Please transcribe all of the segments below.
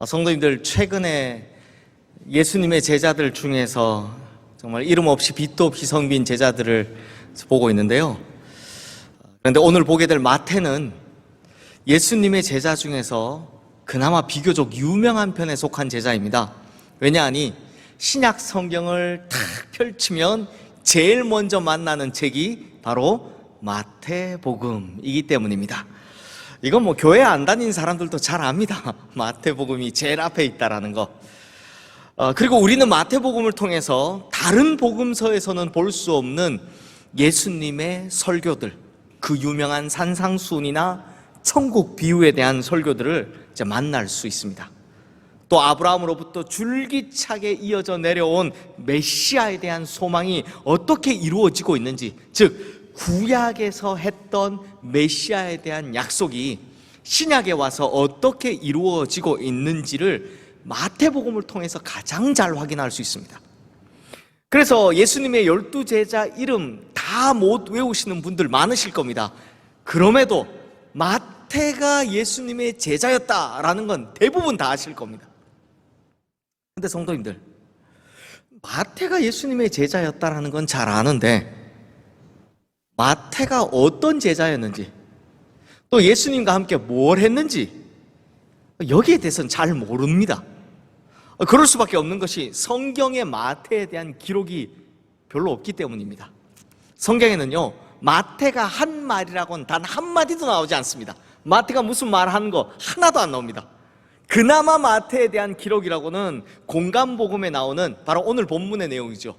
성도님들, 최근에 예수님의 제자들 중에서 정말 이름 없이 빛도 없이 성빈 제자들을 보고 있는데요. 그런데 오늘 보게 될 마태는 예수님의 제자 중에서 그나마 비교적 유명한 편에 속한 제자입니다. 왜냐하니 신약 성경을 탁 펼치면 제일 먼저 만나는 책이 바로 마태복음이기 때문입니다. 이건 뭐 교회 안 다니는 사람들도 잘 압니다. 마태복음이 제일 앞에 있다라는 거. 그리고 우리는 마태복음을 통해서 다른 복음서에서는 볼 수 없는 예수님의 설교들, 그 유명한 산상수훈이나 천국 비유에 대한 설교들을 이제 만날 수 있습니다. 또 아브라함으로부터 줄기차게 이어져 내려온 메시아에 대한 소망이 어떻게 이루어지고 있는지, 즉 구약에서 했던 메시아에 대한 약속이 신약에 와서 어떻게 이루어지고 있는지를 마태복음을 통해서 가장 잘 확인할 수 있습니다. 그래서 예수님의 12제자 이름 다 못 외우시는 분들 많으실 겁니다. 그럼에도 마태가 예수님의 제자였다라는 건 대부분 다 아실 겁니다. 근데 성도님들, 마태가 예수님의 제자였다라는 건 잘 아는데 마태가 어떤 제자였는지, 또 예수님과 함께 뭘 했는지 여기에 대해서는 잘 모릅니다. 그럴 수밖에 없는 것이 성경의 마태에 대한 기록이 별로 없기 때문입니다. 성경에는요, 마태가 한 말이라고는 단 한마디도 나오지 않습니다. 마태가 무슨 말 한 거 하나도 안 나옵니다. 그나마 마태에 대한 기록이라고는 공감복음에 나오는 바로 오늘 본문의 내용이죠.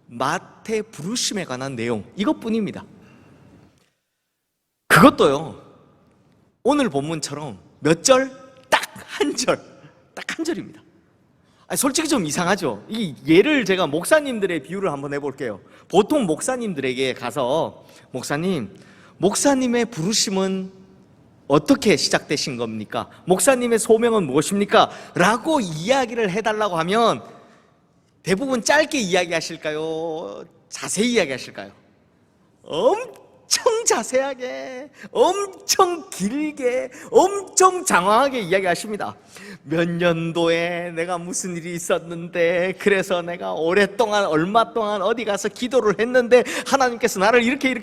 마태 부르심에 관한 내용, 이것뿐입니다. 그것도요, 오늘 본문처럼 몇 절? 딱 한 절, 딱 한 절입니다. 솔직히 좀 이상하죠. 이 예를 제가 목사님들의 비유를 한번 해볼게요. 보통 목사님들에게 가서 목사님의 부르심은 어떻게 시작되신 겁니까? 목사님의 소명은 무엇입니까? 라고 이야기를 해달라고 하면 대부분 짧게 이야기하실까요? 자세히 이야기하실까요? 엄청 자세하게, 엄청 길게, 엄청 장황하게 이야기하십니다. 몇 년도에 내가 무슨 일이 있었는데, 그래서 내가 오랫동안 얼마 동안 어디 가서 기도를 했는데 하나님께서 나를 이렇게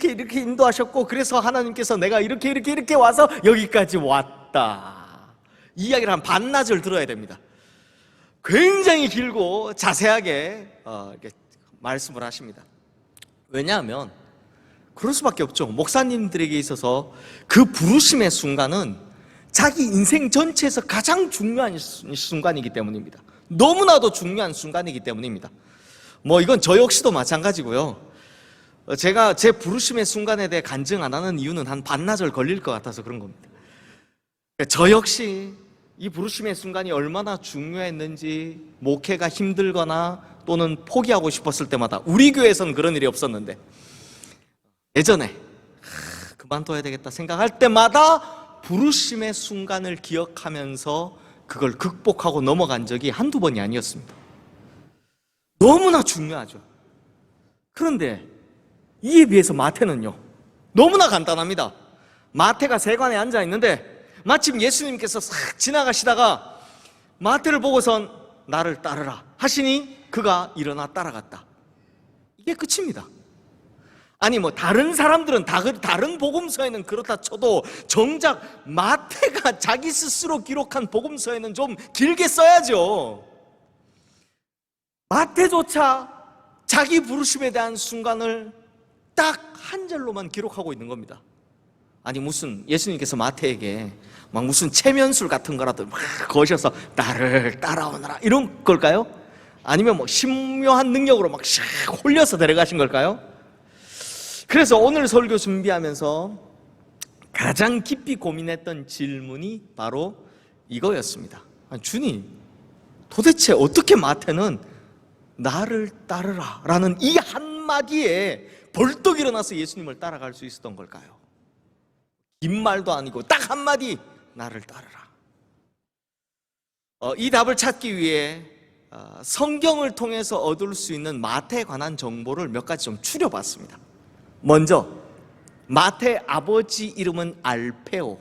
인도하셨고, 그래서 하나님께서 내가 이렇게 와서 여기까지 왔다. 이 이야기를 한 반나절 들어야 됩니다. 굉장히 길고 자세하게 이렇게 말씀을 하십니다. 왜냐하면 그럴 수밖에 없죠. 목사님들에게 있어서 그 부르심의 순간은 자기 인생 전체에서 가장 중요한 순간이기 때문입니다. 너무나도 중요한 순간이기 때문입니다. 이건 저 역시도 마찬가지고요. 제가 제 부르심의 순간에 대해 간증 안 하는 이유는 한 반나절 걸릴 것 같아서 그런 겁니다. 저 역시 이 부르심의 순간이 얼마나 중요했는지, 목회가 힘들거나 또는 포기하고 싶었을 때마다, 우리 교회에서는 그런 일이 없었는데 예전에 그만둬야 되겠다 생각할 때마다 부르심의 순간을 기억하면서 그걸 극복하고 넘어간 적이 한두 번이 아니었습니다. 너무나 중요하죠. 그런데 이에 비해서 마태는요, 너무나 간단합니다. 마태가 세관에 앉아 있는데 마침 예수님께서 싹 지나가시다가 마태를 보고선 나를 따르라 하시니 그가 일어나 따라갔다. 이게 끝입니다. 아니 다른 사람들은 다른 복음서에는 그렇다 쳐도 정작 마태가 자기 스스로 기록한 복음서에는 좀 길게 써야죠. 마태조차 자기 부르심에 대한 순간을 딱 한 절로만 기록하고 있는 겁니다. 아니 무슨 예수님께서 마태에게 막 무슨 체면술 같은 거라도 막 거셔서 나를 따라오너라 이런 걸까요? 아니면 신묘한 능력으로 막 샥 홀려서 데려가신 걸까요? 그래서 오늘 설교 준비하면서 가장 깊이 고민했던 질문이 바로 이거였습니다. 주님, 도대체 어떻게 마태는 나를 따르라 라는 이 한마디에 벌떡 일어나서 예수님을 따라갈 수 있었던 걸까요? 긴 말도 아니고 딱 한마디, 나를 따르라. 이 답을 찾기 위해 성경을 통해서 얻을 수 있는 마태에 관한 정보를 몇 가지 좀 추려봤습니다. 먼저 마태 아버지 이름은 알페오,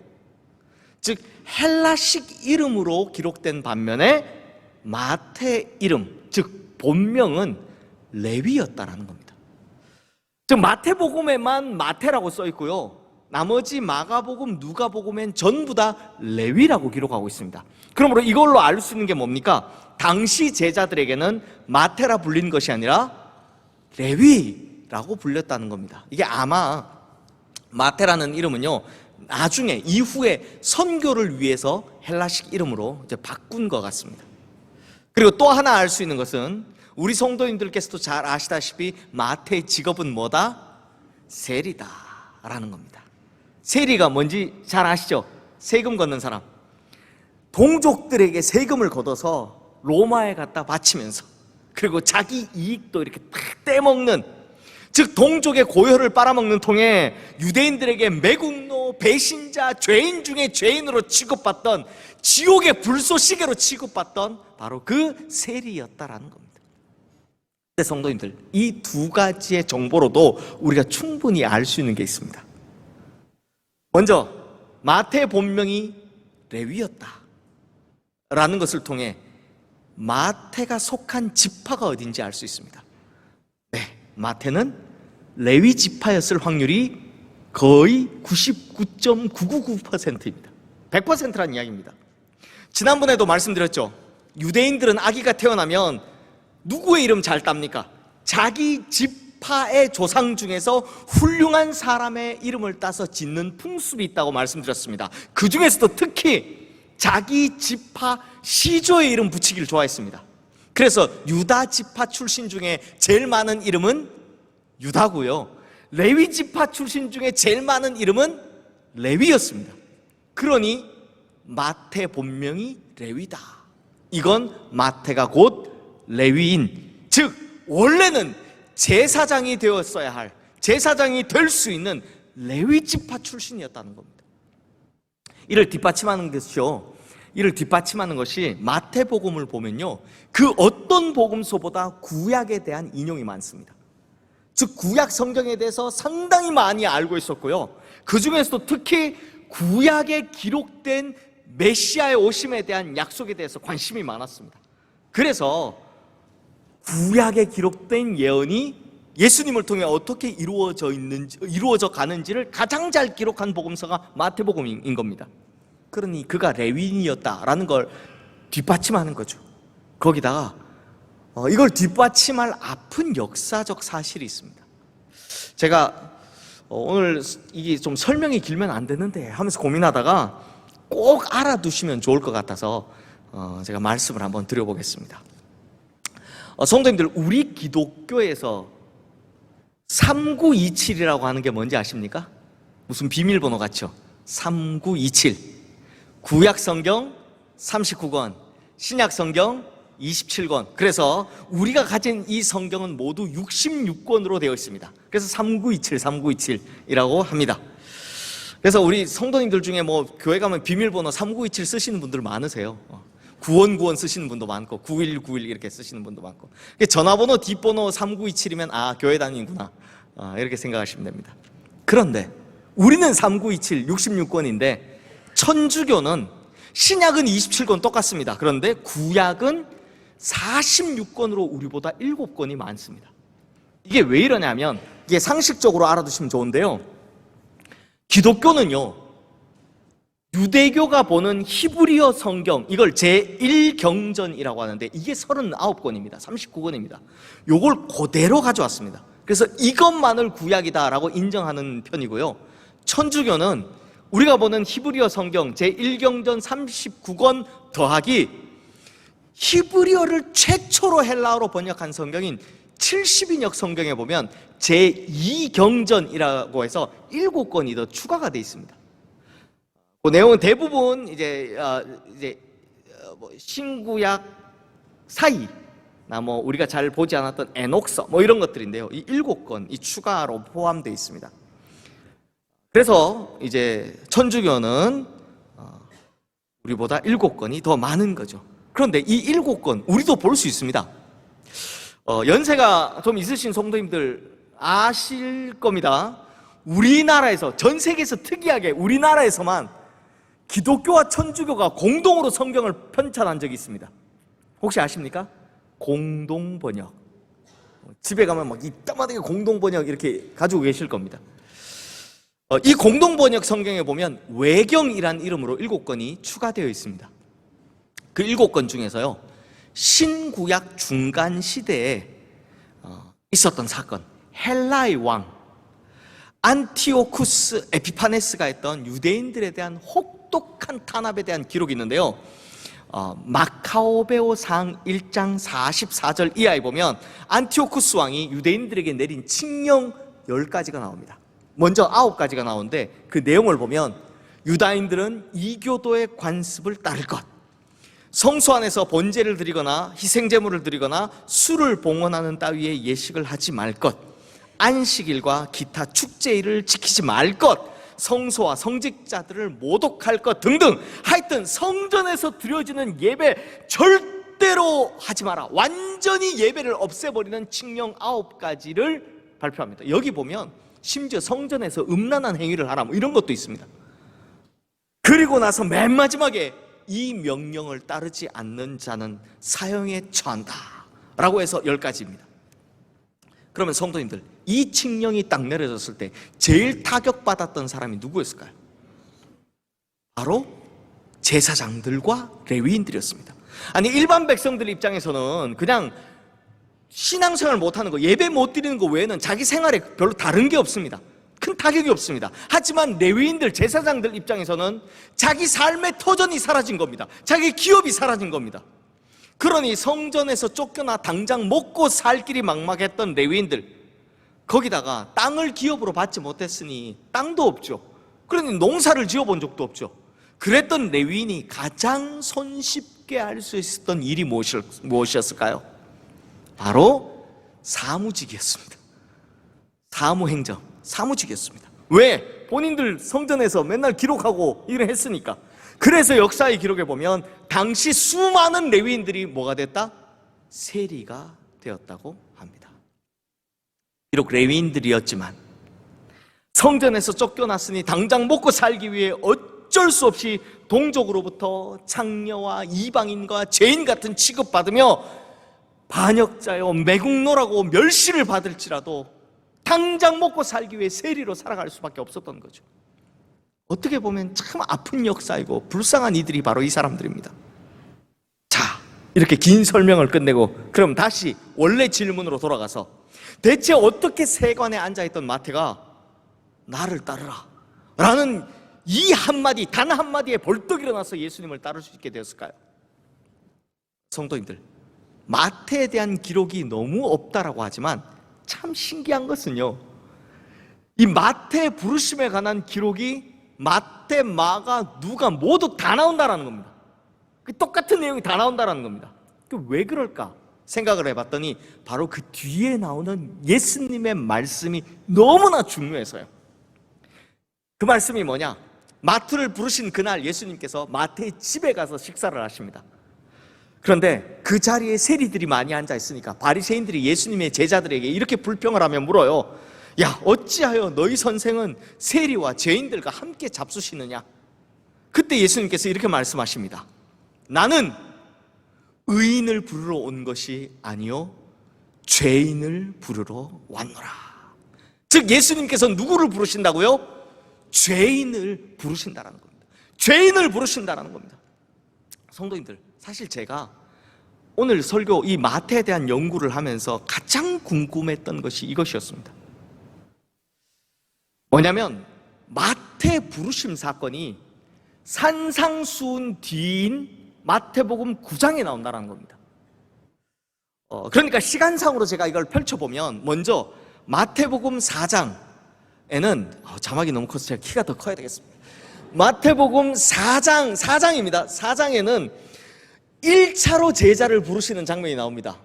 즉 헬라식 이름으로 기록된 반면에 마태 이름, 즉 본명은 레위였다라는 겁니다. 즉 마태복음에만 마태라고 써 있고요, 나머지 마가복음, 누가복음엔 전부 다 레위라고 기록하고 있습니다. 그러므로 이걸로 알 수 있는 게 뭡니까? 당시 제자들에게는 마태라 불린 것이 아니라 레위라고 불렸다는 겁니다. 이게 아마 마태라는 이름은요, 나중에 이후에 선교를 위해서 헬라식 이름으로 이제 바꾼 것 같습니다. 그리고 또 하나 알 수 있는 것은 우리 성도님들께서도 잘 아시다시피 마태의 직업은 뭐다? 세리다라는 겁니다. 세리가 뭔지 잘 아시죠? 세금 걷는 사람. 동족들에게 세금을 걷어서 로마에 갖다 바치면서, 그리고 자기 이익도 이렇게 탁 떼먹는, 즉 동족의 고혈을 빨아먹는 통에 유대인들에게 매국노, 배신자, 죄인 중에 죄인으로 취급받던, 지옥의 불쏘시개로 취급받던 바로 그 세리였다라는 겁니다. 성도님들, 이 두 가지의 정보로도 우리가 충분히 알 수 있는 게 있습니다. 먼저 마태 본명이 레위였다 라는 것을 통해 마태가 속한 지파가 어딘지 알 수 있습니다. 네, 마태는 레위 지파였을 확률이 거의 99.999%입니다. 100%란 이야기입니다. 지난번에도 말씀드렸죠. 유대인들은 아기가 태어나면 누구의 이름 잘 땁니까? 자기 지파의 조상 중에서 훌륭한 사람의 이름을 따서 짓는 풍습이 있다고 말씀드렸습니다. 그 중에서도 특히 자기 지파 시조의 이름 붙이기를 좋아했습니다. 그래서 유다 지파 출신 중에 제일 많은 이름은 유다고요, 레위 지파 출신 중에 제일 많은 이름은 레위였습니다. 그러니 마태 본명이 레위다. 이건 마태가 곧 레위인, 즉 원래는 제사장이 되었어야 할, 제사장이 될 수 있는 레위 지파 출신이었다는 겁니다. 이를 뒷받침하는 것이요, 이를 뒷받침하는 것이 마태복음을 보면요, 그 어떤 복음서보다 구약에 대한 인용이 많습니다. 즉 구약 성경에 대해서 상당히 많이 알고 있었고요, 그 중에서도 특히 구약에 기록된 메시아의 오심에 대한 약속에 대해서 관심이 많았습니다. 그래서 구약에 기록된 예언이 예수님을 통해 어떻게 이루어져 가는지를 가장 잘 기록한 복음서가 마태복음인 겁니다. 그러니 그가 레위인이었다라는 걸 뒷받침하는 거죠. 거기다가 이걸 뒷받침할 아픈 역사적 사실이 있습니다. 제가 오늘 이게 좀 설명이 길면 안 되는데 하면서 고민하다가 꼭 알아두시면 좋을 것 같아서 제가 말씀을 한번 드려보겠습니다. 성도님들, 우리 기독교에서 3927이라고 하는 게 뭔지 아십니까? 무슨 비밀번호 같죠? 3927. 구약 성경 39권, 신약 성경 27권. 그래서 우리가 가진 이 성경은 모두 66권으로 되어 있습니다. 그래서 3927이라고 합니다. 그래서 우리 성도님들 중에 뭐 교회 가면 비밀번호 3927 쓰시는 분들 많으세요. 9191 쓰시는 분도 많고 9191 이렇게 쓰시는 분도 많고, 전화번호 뒷번호 3927이면 아, 교회 다니는구나, 이렇게 생각하시면 됩니다. 그런데 우리는 3927 66권인데 천주교는 신약은 27권 똑같습니다. 그런데 구약은 46권으로 우리보다 7권이 많습니다. 이게 왜 이러냐면, 이게 상식적으로 알아두시면 좋은데요, 기독교는요, 유대교가 보는 히브리어 성경, 이걸 제1경전이라고 하는데 이게 39권입니다. 39권입니다. 요걸 그대로 가져왔습니다. 그래서 이것만을 구약이다라고 인정하는 편이고요, 천주교는 우리가 보는 히브리어 성경 제1경전 39권 더하기 히브리어를 최초로 헬라어로 번역한 성경인 70인역 성경에 보면 제2경전이라고 해서 7권이 더 추가가 되어 있습니다. 그 내용은 대부분 신구약 사이나 뭐 우리가 잘 보지 않았던 에녹서 뭐 이런 것들인데요, 이 7권이 추가로 포함되어 있습니다. 그래서 이제 천주교는 우리보다 7권이 더 많은 거죠. 그런데 이 7권 우리도 볼 수 있습니다. 연세가 좀 있으신 성도님들 아실 겁니다. 우리나라에서, 전 세계에서 특이하게 우리나라에서만 기독교와 천주교가 공동으로 성경을 편찬한 적이 있습니다. 혹시 아십니까? 공동번역. 집에 가면 막 이따마하게 공동번역 이렇게 가지고 계실 겁니다. 이 공동번역 성경에 보면 외경이란 이름으로 7권이 추가되어 있습니다. 그 7권 중에서요, 신구약 중간 시대에 있었던 사건, 헬라의 왕 안티오쿠스 에피파네스가 했던 유대인들에 대한 혹독한 탄압에 대한 기록이 있는데요, 마카오베오상 1장 44절 이하에 보면 안티오쿠스 왕이 유대인들에게 내린 칙령 10가지가 나옵니다. 먼저 9가지가 나오는데 그 내용을 보면 유다인들은 이교도의 관습을 따를 것, 성소 안에서 번제를 드리거나 희생제물을 드리거나 술을 봉헌하는 따위의 예식을 하지 말 것, 안식일과 기타 축제일을 지키지 말 것, 성소와 성직자들을 모독할 것 등등, 하여튼 성전에서 드려지는 예배 절대로 하지 마라, 완전히 예배를 없애버리는 칙령 9가지를 발표합니다. 여기 보면 심지어 성전에서 음란한 행위를 하라, 뭐 이런 것도 있습니다. 그리고 나서 맨 마지막에 이 명령을 따르지 않는 자는 사형에 처한다 라고 해서 10가지입니다. 그러면 성도님들, 이 칙령이 딱 내려졌을 때 제일 타격받았던 사람이 누구였을까요? 바로 제사장들과 레위인들이었습니다. 아니, 일반 백성들 입장에서는 그냥 신앙생활 못하는 거, 예배 못 드리는 거 외에는 자기 생활에 별로 다른 게 없습니다. 큰 타격이 없습니다. 하지만 레위인들, 제사장들 입장에서는 자기 삶의 터전이 사라진 겁니다. 자기 기업이 사라진 겁니다. 그러니 성전에서 쫓겨나 당장 먹고 살 길이 막막했던 레위인들, 거기다가 땅을 기업으로 받지 못했으니 땅도 없죠. 그러니 농사를 지어본 적도 없죠. 그랬던 레위인이 가장 손쉽게 할 수 있었던 일이 무엇이었을까요? 바로 사무직이었습니다. 사무행정, 사무직이었습니다. 왜? 본인들 성전에서 맨날 기록하고 일을 했으니까. 그래서 역사의 기록에 보면 당시 수많은 레위인들이 뭐가 됐다? 세리가 되었다고 합니다. 비록 레위인들이었지만 성전에서 쫓겨났으니 당장 먹고 살기 위해 어쩔 수 없이 동족으로부터 창녀와 이방인과 죄인 같은 취급받으며 반역자요 매국노라고 멸시를 받을지라도 당장 먹고 살기 위해 세리로 살아갈 수밖에 없었던 거죠. 어떻게 보면 참 아픈 역사이고 불쌍한 이들이 바로 이 사람들입니다. 자, 이렇게 긴 설명을 끝내고 그럼 다시 원래 질문으로 돌아가서 대체 어떻게 세관에 앉아있던 마태가 나를 따르라 라는 이 한마디, 단 한마디에 벌떡 일어나서 예수님을 따를 수 있게 되었을까요? 성도님들, 마태에 대한 기록이 너무 없다라고 하지만 참 신기한 것은요, 이 마태 부르심에 관한 기록이 마태, 마가, 누가 모두 다 나온다라는 겁니다. 똑같은 내용이 다 나온다라는 겁니다. 왜 그럴까 생각을 해봤더니 바로 그 뒤에 나오는 예수님의 말씀이 너무나 중요해서요. 그 말씀이 뭐냐? 마태를 부르신 그날 예수님께서 마태의 집에 가서 식사를 하십니다. 그런데 그 자리에 세리들이 많이 앉아 있으니까 바리새인들이 예수님의 제자들에게 이렇게 불평을 하며 물어요. 야, 어찌하여 너희 선생은 세리와 죄인들과 함께 잡수시느냐? 그때 예수님께서 이렇게 말씀하십니다. 나는 의인을 부르러 온 것이 아니요 죄인을 부르러 왔노라. 즉 예수님께서 누구를 부르신다고요? 죄인을 부르신다는 겁니다. 죄인을 부르신다는 겁니다. 성도님들, 사실 제가 오늘 설교 이 마태에 대한 연구를 하면서 가장 궁금했던 것이 이것이었습니다. 뭐냐면 마태 부르심 사건이 산상수훈 뒤인 마태복음 9장에 나온다는 겁니다. 그러니까 시간상으로 제가 이걸 펼쳐보면 먼저 마태복음 4장에는 자막이 너무 커서 제가 키가 더 커야 되겠습니다. 마태복음 4장입니다. 4장에는 1차로 제자를 부르시는 장면이 나옵니다.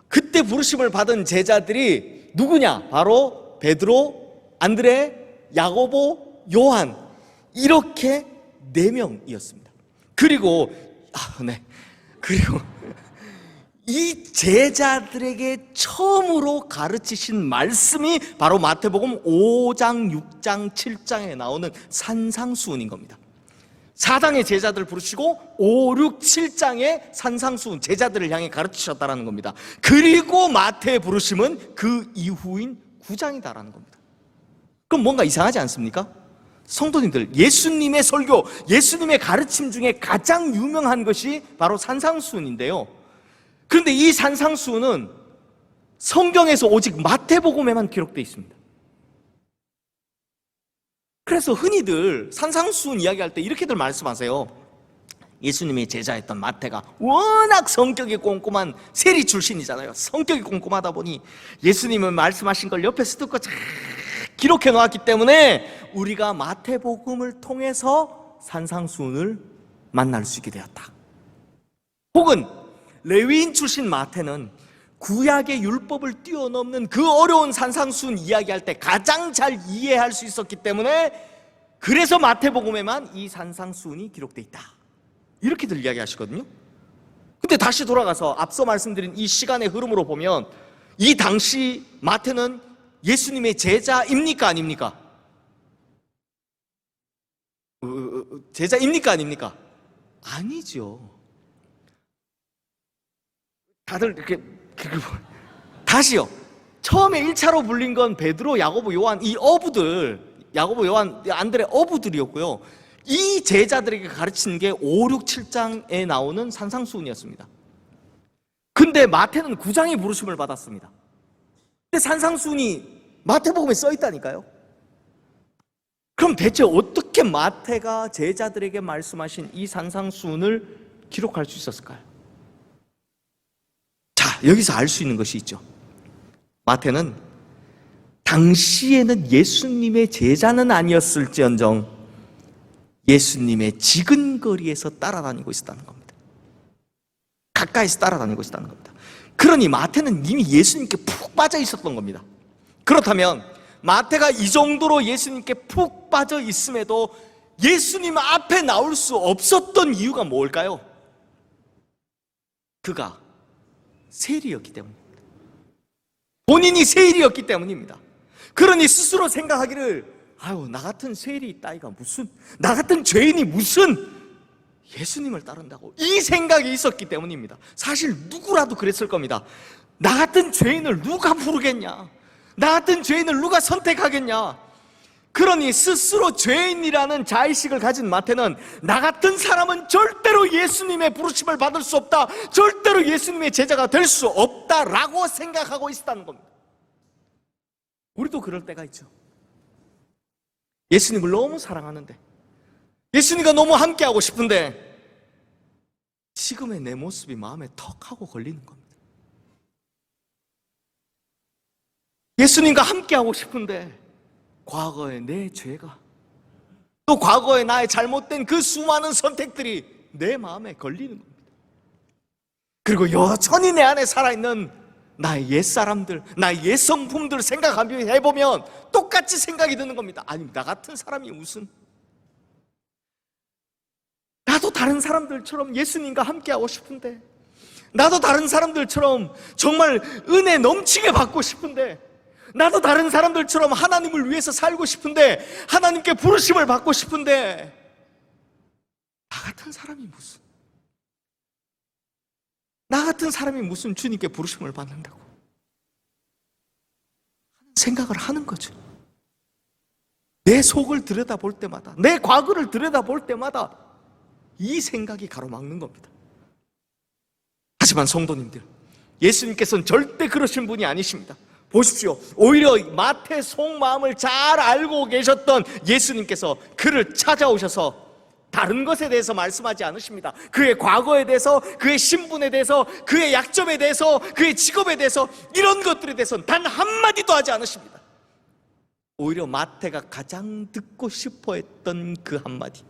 그때 부르심을 받은 제자들이 누구냐? 바로 베드로, 안드레, 야고보, 요한, 이렇게 4명이었습니다. 그리고 이 제자들에게 처음으로 가르치신 말씀이 바로 마태복음 5장, 6장, 7장에 나오는 산상수훈인 겁니다. 4장의 제자들 부르시고 5, 6, 7장의 산상수훈 제자들을 향해 가르치셨다는 겁니다. 그리고 마태의 부르심은 그 이후인 9장이다라는 겁니다. 그럼 뭔가 이상하지 않습니까? 성도님들, 예수님의 설교, 예수님의 가르침 중에 가장 유명한 것이 바로 산상수훈인데요. 그런데 이 산상수훈은 성경에서 오직 마태복음에만 기록되어 있습니다. 그래서 흔히들 산상수훈 이야기할 때 이렇게들 말씀하세요. 예수님의 제자였던 마태가 워낙 성격이 꼼꼼한 세리 출신이잖아요. 성격이 꼼꼼하다 보니 예수님은 말씀하신 걸 옆에서 듣고 잘 기록해 놓았기 때문에 우리가 마태복음을 통해서 산상수훈을 만날 수 있게 되었다. 혹은 레위인 출신 마태는 구약의 율법을 뛰어넘는 그 어려운 산상수훈 이야기할 때 가장 잘 이해할 수 있었기 때문에 그래서 마태복음에만 이 산상수훈이 기록되어 있다, 이렇게들 이야기하시거든요. 근데 다시 돌아가서 앞서 말씀드린 이 시간의 흐름으로 보면 이 당시 마태는 예수님의 제자입니까 아닙니까? 제자입니까 아닙니까? 아니죠. 다들 이렇게 다시요. 처음에 1차로 불린 건 베드로, 야고보, 요한 이 어부들, 야고보, 요한, 안드레 어부들이었고요. 이 제자들에게 가르치는 게 5, 6, 7장에 나오는 산상수훈이었습니다. 근데 마태는 9장의 부르심을 받았습니다. 근데 산상수훈이 마태복음에 써 있다니까요. 그럼 대체 어떻게 마태가 제자들에게 말씀하신 이 산상수훈을 기록할 수 있었을까요? 자, 여기서 알 수 있는 것이 있죠. 마태는 당시에는 예수님의 제자는 아니었을지언정 예수님의 지근거리에서 따라다니고 있었다는 겁니다. 가까이서 따라다니고 있었다는 겁니다. 그러니 마태는 이미 예수님께 푹 빠져 있었던 겁니다. 그렇다면 마태가 이 정도로 예수님께 푹 빠져 있음에도 예수님 앞에 나올 수 없었던 이유가 뭘까요? 그가 세리였기 때문입니다. 본인이 세리였기 때문입니다. 그러니 스스로 생각하기를, 아유, 나 같은 세리 따위가 무슨, 나 같은 죄인이 무슨 예수님을 따른다고, 이 생각이 있었기 때문입니다. 사실 누구라도 그랬을 겁니다. 나 같은 죄인을 누가 부르겠냐, 나 같은 죄인을 누가 선택하겠냐. 그러니 스스로 죄인이라는 자의식을 가진 마태는 나 같은 사람은 절대로 예수님의 부르심을 받을 수 없다, 절대로 예수님의 제자가 될 수 없다라고 생각하고 있었다는 겁니다. 우리도 그럴 때가 있죠. 예수님을 너무 사랑하는데, 예수님과 너무 함께하고 싶은데 지금의 내 모습이 마음에 턱 하고 걸리는 겁니다. 예수님과 함께하고 싶은데 과거의 내 죄가, 또 과거의 나의 잘못된 그 수많은 선택들이 내 마음에 걸리는 겁니다. 그리고 여전히 내 안에 살아있는 나의 옛사람들, 나의 옛성품들 생각해보면 똑같이 생각이 드는 겁니다. 아니, 나 같은 사람이 무슨, 나도 다른 사람들처럼 예수님과 함께하고 싶은데, 나도 다른 사람들처럼 정말 은혜 넘치게 받고 싶은데, 나도 다른 사람들처럼 하나님을 위해서 살고 싶은데, 하나님께 부르심을 받고 싶은데, 나 같은 사람이 무슨, 나 같은 사람이 무슨 주님께 부르심을 받는다고 생각을 하는 거죠. 내 속을 들여다볼 때마다, 내 과거를 들여다볼 때마다 이 생각이 가로막는 겁니다. 하지만 성도님들, 예수님께서는 절대 그러신 분이 아니십니다. 보십시오. 오히려 마태 속마음을 잘 알고 계셨던 예수님께서 그를 찾아오셔서 다른 것에 대해서 말씀하지 않으십니다. 그의 과거에 대해서, 그의 신분에 대해서, 그의 약점에 대해서, 그의 직업에 대해서, 이런 것들에 대해서는 단 한마디도 하지 않으십니다. 오히려 마태가 가장 듣고 싶어 했던 그 한마디,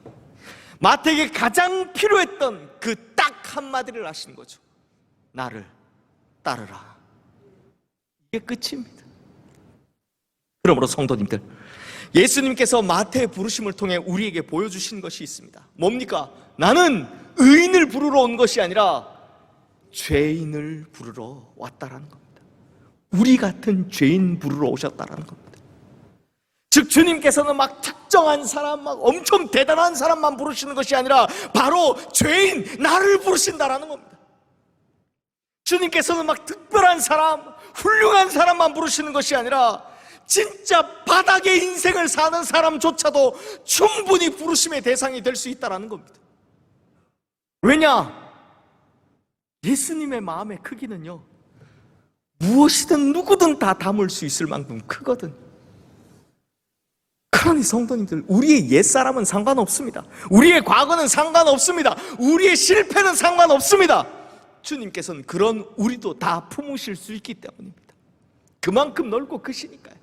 마태에게 가장 필요했던 그 딱 한마디를 하신 거죠. 나를 따르라. 이게 끝입니다. 그러므로 성도님들, 예수님께서 마태의 부르심을 통해 우리에게 보여주신 것이 있습니다. 뭡니까? 나는 의인을 부르러 온 것이 아니라 죄인을 부르러 왔다라는 겁니다. 우리 같은 죄인 부르러 오셨다라는 겁니다. 즉 주님께서는 막 특정한 사람, 막 엄청 대단한 사람만 부르시는 것이 아니라 바로 죄인 나를 부르신다라는 겁니다. 주님께서는 막 특별한 사람, 훌륭한 사람만 부르시는 것이 아니라 진짜 바닥의 인생을 사는 사람조차도 충분히 부르심의 대상이 될 수 있다는 겁니다. 왜냐? 예수님의 마음의 크기는요, 무엇이든 누구든 다 담을 수 있을 만큼 크거든. 그러니 성도님들, 우리의 옛사람은 상관없습니다. 우리의 과거는 상관없습니다. 우리의 실패는 상관없습니다. 주님께서는 그런 우리도 다 품으실 수 있기 때문입니다. 그만큼 넓고 크시니까요.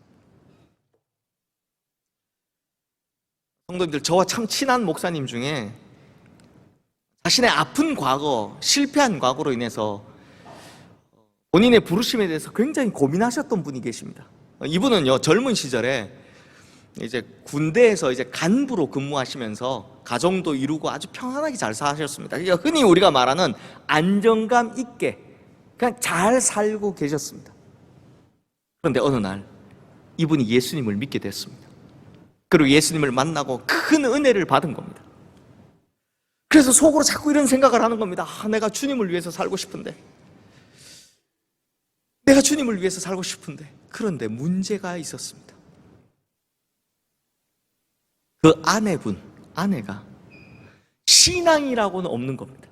성도님들, 저와 참 친한 목사님 중에 자신의 아픈 과거, 실패한 과거로 인해서 본인의 부르심에 대해서 굉장히 고민하셨던 분이 계십니다. 이분은요, 젊은 시절에 이제 군대에서 이제 간부로 근무하시면서 가정도 이루고 아주 평안하게 잘 사셨습니다. 흔히 우리가 말하는 안정감 있게 그냥 잘 살고 계셨습니다. 그런데 어느 날 이분이 예수님을 믿게 됐습니다. 그리고 예수님을 만나고 큰 은혜를 받은 겁니다. 그래서 속으로 자꾸 이런 생각을 하는 겁니다. 내가 주님을 위해서 살고 싶은데, 내가 주님을 위해서 살고 싶은데. 그런데 문제가 있었습니다. 그 아내가 신앙이라고는 없는 겁니다.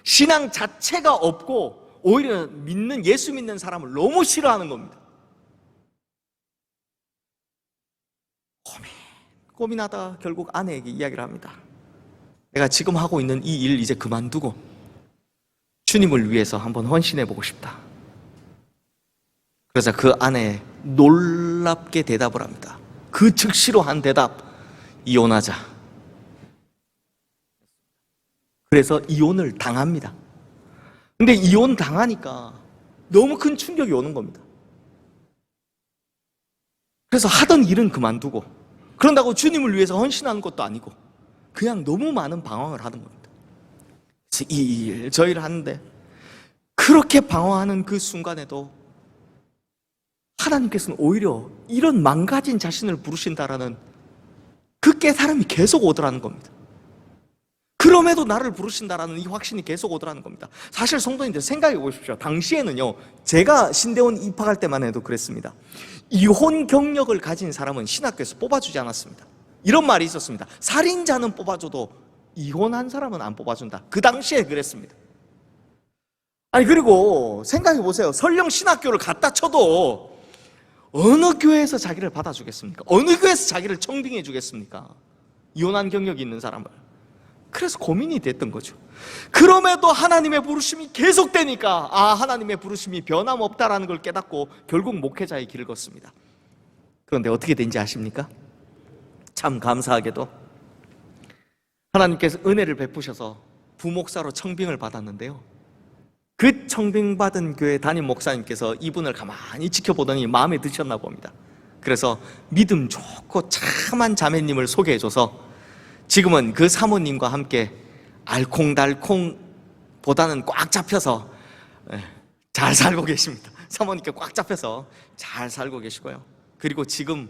신앙 자체가 없고 오히려 예수 믿는 사람을 너무 싫어하는 겁니다. 고민하다 결국 아내에게 이야기를 합니다. 내가 지금 하고 있는 이 일 이제 그만두고 주님을 위해서 한번 헌신해보고 싶다. 그러자 그 아내 놀랍게 대답을 합니다. 그 즉시로 한 대답, 이혼하자. 그래서 이혼을 당합니다. 근데 이혼 당하니까 너무 큰 충격이 오는 겁니다. 그래서 하던 일은 그만두고, 그런다고 주님을 위해서 헌신하는 것도 아니고 그냥 너무 많은 방황을 하는 겁니다. 그래서 이 일 저 일 하는데, 그렇게 방황하는 그 순간에도 하나님께서는 오히려 이런 망가진 자신을 부르신다라는 그 깨달음이 계속 오더라는 겁니다. 그럼에도 나를 부르신다라는 이 확신이 계속 오더라는 겁니다. 사실 성도님들 생각해 보십시오. 당시에는요, 제가 신대원 입학할 때만 해도 그랬습니다. 이혼 경력을 가진 사람은 신학교에서 뽑아주지 않았습니다. 이런 말이 있었습니다. 살인자는 뽑아줘도 이혼한 사람은 안 뽑아준다. 그 당시에 그랬습니다. 아니, 그리고 생각해 보세요. 설령 신학교를 갖다 쳐도 어느 교회에서 자기를 받아주겠습니까? 어느 교회에서 자기를 청빙해 주겠습니까? 이혼한 경력이 있는 사람을. 그래서 고민이 됐던 거죠. 그럼에도 하나님의 부르심이 계속되니까 하나님의 부르심이 변함없다라는 걸 깨닫고 결국 목회자의 길을 걷습니다. 그런데 어떻게 된지 아십니까? 참 감사하게도 하나님께서 은혜를 베푸셔서 부목사로 청빙을 받았는데요, 그 청빙받은 교회 담임 목사님께서 이분을 가만히 지켜보더니 마음에 드셨나 봅니다. 그래서 믿음 좋고 참한 자매님을 소개해줘서 지금은 그 사모님과 함께 알콩달콩보다는 꽉 잡혀서 잘 살고 계십니다. 사모님께 꽉 잡혀서 잘 살고 계시고요. 그리고 지금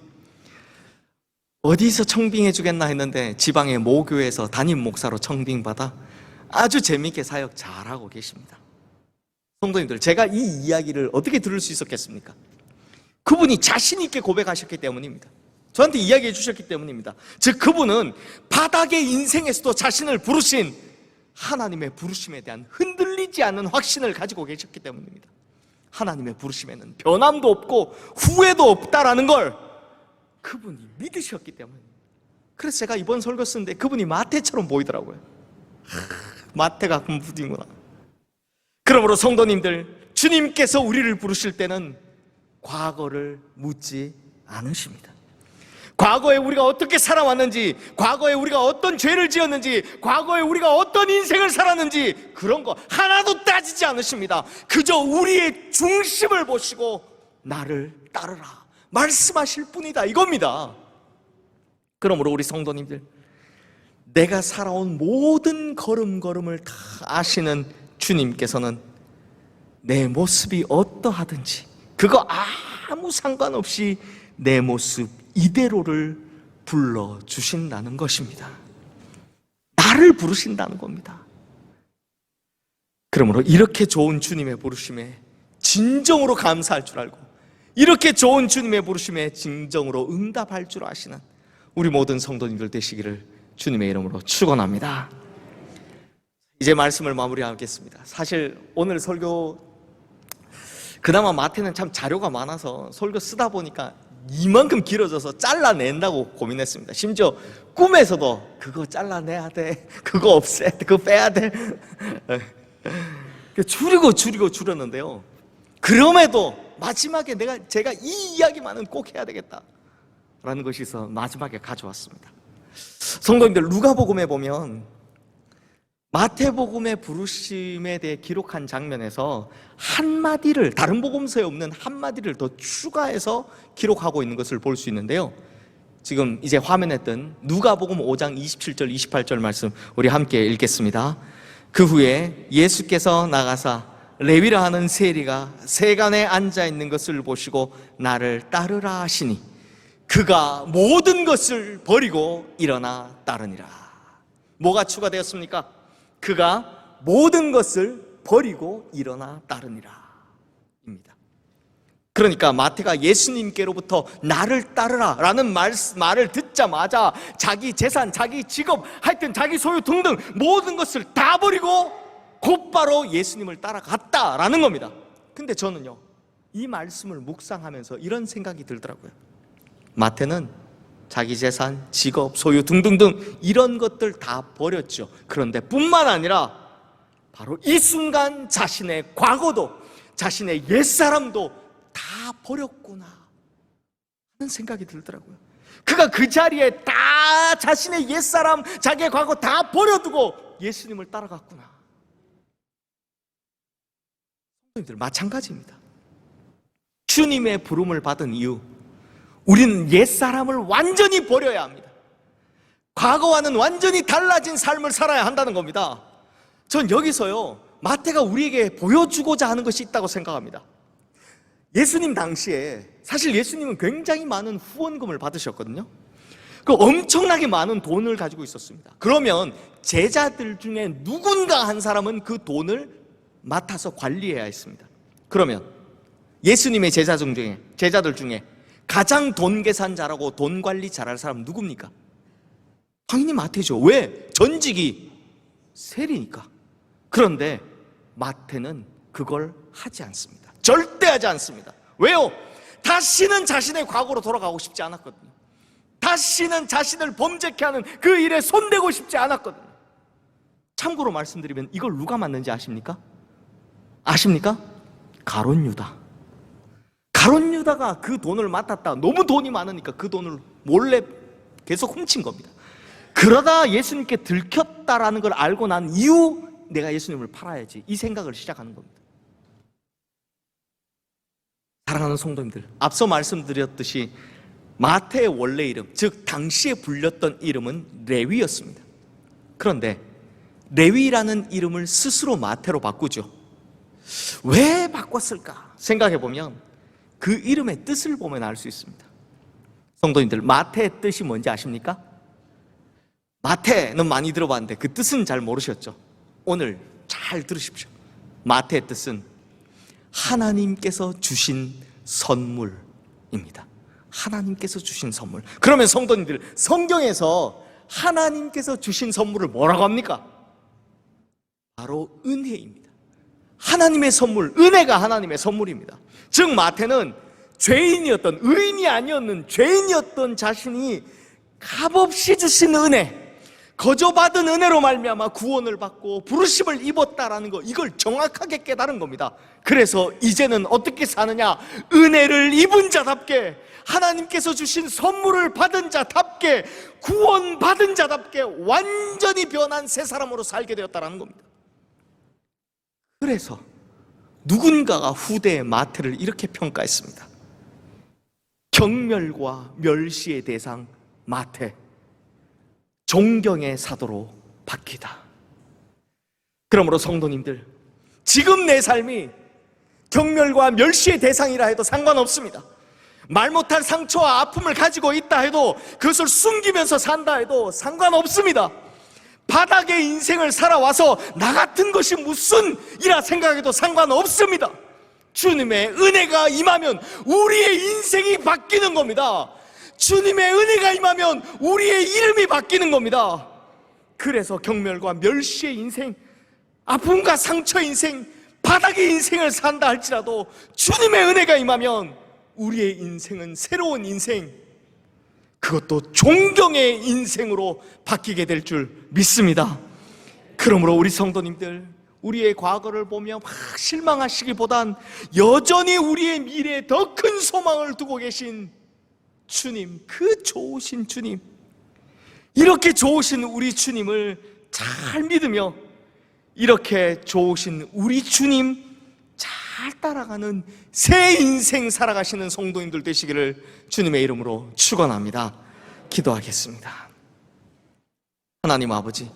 어디서 청빙해 주겠나 했는데 지방의 모교에서 담임 목사로 청빙받아 아주 재미있게 사역 잘하고 계십니다. 성도님들, 제가 이 이야기를 어떻게 들을 수 있었겠습니까? 그분이 자신 있게 고백하셨기 때문입니다. 저한테 이야기해 주셨기 때문입니다. 즉 그분은 바닥의 인생에서도 자신을 부르신 하나님의 부르심에 대한 흔들리지 않는 확신을 가지고 계셨기 때문입니다. 하나님의 부르심에는 변함도 없고 후회도 없다라는 걸 그분이 믿으셨기 때문입니다. 그래서 제가 이번 설교 쓰는데 그분이 마태처럼 보이더라고요. 마태가 군부인구나. 그러므로 성도님들, 주님께서 우리를 부르실 때는 과거를 묻지 않으십니다. 과거에 우리가 어떻게 살아왔는지, 과거에 우리가 어떤 죄를 지었는지, 과거에 우리가 어떤 인생을 살았는지 그런 거 하나도 따지지 않으십니다. 그저 우리의 중심을 보시고 나를 따르라 말씀하실 뿐이다, 이겁니다. 그러므로 우리 성도님들, 내가 살아온 모든 걸음걸음을 다 아시는 주님께서는 내 모습이 어떠하든지 그거 아무 상관없이 내 모습 이대로를 불러주신다는 것입니다. 나를 부르신다는 겁니다. 그러므로 이렇게 좋은 주님의 부르심에 진정으로 감사할 줄 알고, 이렇게 좋은 주님의 부르심에 진정으로 응답할 줄 아시는 우리 모든 성도님들 되시기를 주님의 이름으로 축원합니다. 이제 말씀을 마무리하겠습니다. 사실 오늘 설교, 그나마 마태는 참 자료가 많아서 설교 쓰다 보니까 이만큼 길어져서 잘라낸다고 고민했습니다. 심지어 꿈에서도 그거 잘라내야 돼, 그거 없애야 돼, 그거 빼야 돼, 줄였는데요. 그럼에도 마지막에 제가 이 이야기만은 꼭 해야 되겠다라는 것이 있어 마지막에 가져왔습니다. 성도님들, 누가복음에 보면 마태복음의 부르심에 대해 기록한 장면에서 한마디를, 다른 복음서에 없는 한마디를 더 추가해서 기록하고 있는 것을 볼 수 있는데요. 지금 이제 화면에 뜬 누가복음 5장 27절 28절 말씀 우리 함께 읽겠습니다. 그 후에 예수께서 나가사 레위라 하는 세리가 세간에 앉아 있는 것을 보시고 나를 따르라 하시니 그가 모든 것을 버리고 일어나 따르니라. 뭐가 추가되었습니까? 그가 모든 것을 버리고 일어나 따르니라 입니다. 그러니까 마태가 예수님께로부터 나를 따르라 라는 말을 듣자마자 자기 재산, 자기 직업, 하여튼 자기 소유 등등 모든 것을 다 버리고 곧바로 예수님을 따라갔다라는 겁니다. 근데 저는요, 이 말씀을 묵상하면서 이런 생각이 들더라고요. 마태는 자기 재산, 직업, 소유 등등등 이런 것들 다 버렸죠. 그런데 뿐만 아니라 바로 이 순간 자신의 과거도, 자신의 옛사람도 다 버렸구나 하는 생각이 들더라고요. 그가 그 자리에 다 자신의 옛사람, 자기의 과거 다 버려두고 예수님을 따라갔구나. 성도님들, 마찬가지입니다. 주님의 부름을 받은 이유, 우리는 옛사람을 완전히 버려야 합니다. 과거와는 완전히 달라진 삶을 살아야 한다는 겁니다. 전 여기서요, 마태가 우리에게 보여주고자 하는 것이 있다고 생각합니다. 예수님 당시에 사실 예수님은 굉장히 많은 후원금을 받으셨거든요. 그 엄청나게 많은 돈을 가지고 있었습니다. 그러면 제자들 중에 누군가 한 사람은 그 돈을 맡아서 관리해야 했습니다. 그러면 예수님의 제자들 중에 가장 돈 계산 잘하고 돈 관리 잘할 사람 누굽니까? 당연히 마태죠. 왜? 전직이 세리니까. 그런데 마태는 그걸 하지 않습니다. 절대 하지 않습니다. 왜요? 다시는 자신의 과거로 돌아가고 싶지 않았거든요. 다시는 자신을 범죄케 하는 그 일에 손대고 싶지 않았거든요. 참고로 말씀드리면 이걸 누가 맡는지 아십니까? 가룟 유다가 그 돈을 맡았다. 너무 돈이 많으니까 그 돈을 몰래 계속 훔친 겁니다. 그러다 예수님께 들켰다라는 걸 알고 난 이후 내가 예수님을 팔아야지, 이 생각을 시작하는 겁니다. 사랑하는 성도님들, 앞서 말씀드렸듯이 마태의 원래 이름, 즉 당시에 불렸던 이름은 레위였습니다. 그런데 레위라는 이름을 스스로 마태로 바꾸죠. 왜 바꿨을까 생각해보면 그 이름의 뜻을 보면 알 수 있습니다. 성도님들, 마태의 뜻이 뭔지 아십니까? 마태는 많이 들어봤는데 그 뜻은 잘 모르셨죠? 오늘 잘 들으십시오. 마태의 뜻은 하나님께서 주신 선물입니다. 하나님께서 주신 선물. 그러면 성도님들, 성경에서 하나님께서 주신 선물을 뭐라고 합니까? 바로 은혜입니다. 하나님의 선물, 은혜가 하나님의 선물입니다. 즉 마태는 죄인이었던, 의인이 아니었는 죄인이었던 자신이 값없이 주신 은혜, 거저받은 은혜로 말미암아 구원을 받고 부르심을 입었다라는 거, 이걸 정확하게 깨달은 겁니다. 그래서 이제는 어떻게 사느냐? 은혜를 입은 자답게, 하나님께서 주신 선물을 받은 자답게, 구원받은 자답게 완전히 변한 새 사람으로 살게 되었다는 겁니다. 그래서 누군가가 후대의 마태를 이렇게 평가했습니다. 경멸과 멸시의 대상 마태, 존경의 사도로 바뀌다. 그러므로 성도님들, 지금 내 삶이 경멸과 멸시의 대상이라 해도 상관없습니다. 말 못할 상처와 아픔을 가지고 있다 해도, 그것을 숨기면서 산다 해도 상관없습니다. 바닥의 인생을 살아와서 나 같은 것이 무슨 이라 생각해도 상관없습니다. 주님의 은혜가 임하면 우리의 인생이 바뀌는 겁니다. 주님의 은혜가 임하면 우리의 이름이 바뀌는 겁니다. 그래서 경멸과 멸시의 인생, 아픔과 상처의 인생, 바닥의 인생을 산다 할지라도 주님의 은혜가 임하면 우리의 인생은 새로운 인생, 그것도 존경의 인생으로 바뀌게 될 줄 믿습니다. 그러므로 우리 성도님들, 우리의 과거를 보며 막 실망하시기보단 여전히 우리의 미래에 더 큰 소망을 두고 계신 주님, 그 좋으신 주님, 이렇게 좋으신 우리 주님을 잘 믿으며 이렇게 좋으신 우리 주님 잘 따라가는 새 인생 살아가시는 성도님들 되시기를 주님의 이름으로 축원합니다. 기도하겠습니다. 하나님 아버지,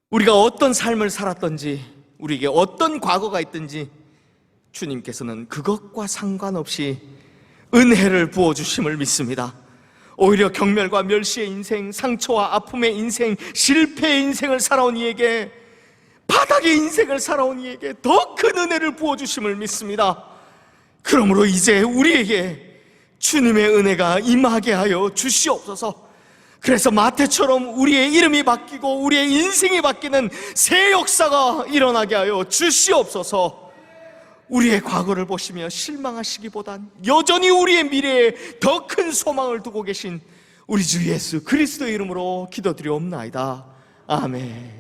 우리가 어떤 삶을 살았던지, 우리에게 어떤 과거가 있든지 주님께서는 그것과 상관없이 은혜를 부어주심을 믿습니다. 오히려 경멸과 멸시의 인생, 상처와 아픔의 인생, 실패의 인생을 살아온 이에게, 바닥의 인생을 살아온 이에게 더 큰 은혜를 부어주심을 믿습니다. 그러므로 이제 우리에게 주님의 은혜가 임하게 하여 주시옵소서. 그래서 마태처럼 우리의 이름이 바뀌고 우리의 인생이 바뀌는 새 역사가 일어나게 하여 주시옵소서. 우리의 과거를 보시며 실망하시기보단 여전히 우리의 미래에 더 큰 소망을 두고 계신 우리 주 예수 그리스도의 이름으로 기도드리옵나이다. 아멘.